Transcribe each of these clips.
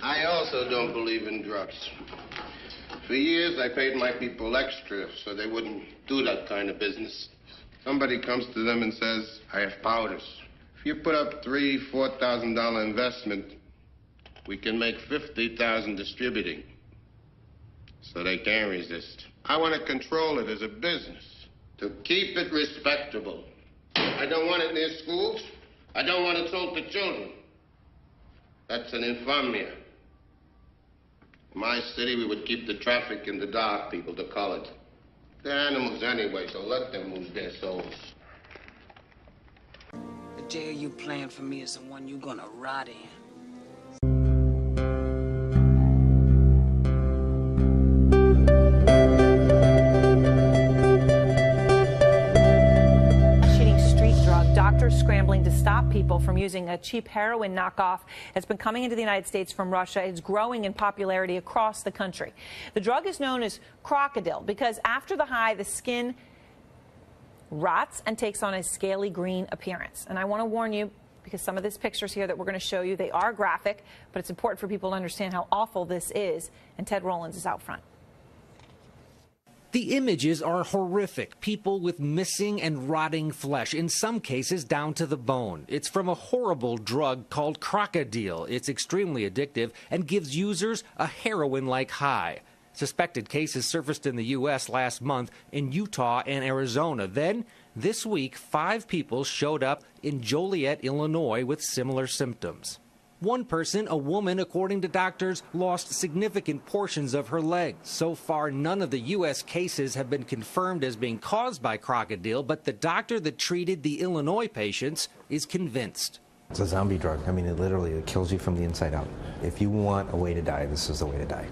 I also don't believe in drugs. For years, I paid my people extra so they wouldn't do that kind of business. Somebody comes to them and says, I have powders. If you put up $3,000, $4,000 investment, we can make $50,000 distributing. So they can't resist. I want to control it as a business, to keep it respectable. I don't want it near schools. I don't want it sold to children. That's an infamia. In my city, we would keep the traffic in the dark, people, the colored. They're animals anyway, so let them lose their souls. The jail you plan for me is the one you're gonna rot in. Doctors scrambling to stop people from using a cheap heroin knockoff that's been coming into the United States from Russia. It's growing in popularity across the country. The drug is known as Crocodile because after the high, the skin rots and takes on a scaly green appearance. And I want to warn you, because some of these pictures here that we're going to show you, they are graphic, but it's important for people to understand how awful this is. And Ted Rowlands is out front. The images are horrific. People with missing and rotting flesh, in some cases down to the bone. It's from a horrible drug called Crocodile. It's extremely addictive and gives users a heroin-like high. Suspected cases surfaced in the U.S. last month in Utah and Arizona. Then, this week, 5 people showed up in Joliet, Illinois with similar symptoms. One person, a woman, according to doctors, lost significant portions of her legs. So far, none of the U.S. cases have been confirmed as being caused by Crocodile, but the doctor that treated the Illinois patients is convinced. It's a zombie drug. I mean, it kills you from the inside out. If you want a way to die, this is the way to die.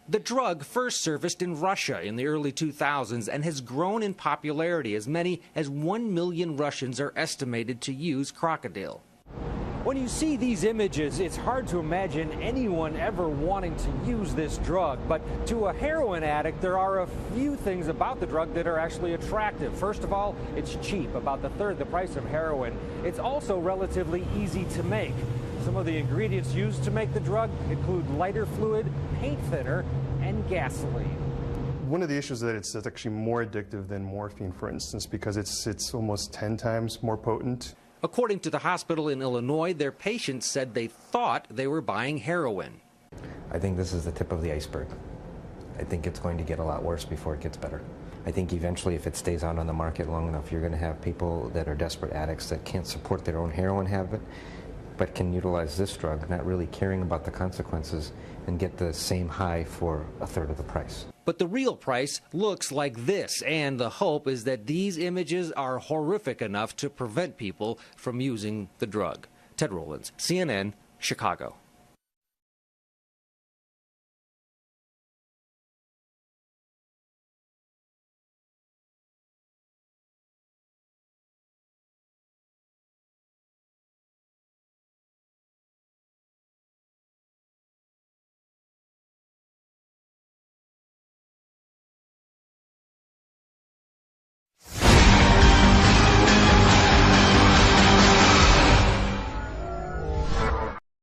The drug first surfaced in Russia in the early 2000s and has grown in popularity. As many as 1 million Russians are estimated to use Crocodile. When you see these images, it's hard to imagine anyone ever wanting to use this drug. But to a heroin addict, there are a few things about the drug that are actually attractive. First of all, it's cheap, about the third the price of heroin. It's also relatively easy to make. Some of the ingredients used to make the drug include lighter fluid, paint thinner, and gasoline. One of the issues is that it's actually more addictive than morphine, for instance, because it's almost 10 times more potent. According to the hospital in Illinois, their patients said they thought they were buying heroin. I think this is the tip of the iceberg. I think it's going to get a lot worse before it gets better. I think eventually, if it stays on the market long enough, you're going to have people that are desperate addicts that can't support their own heroin habit, but can utilize this drug, not really caring about the consequences, and get the same high for a third of the price. But the real price looks like this, and the hope is that these images are horrific enough to prevent people from using the drug. Ted Rowlands, CNN, Chicago.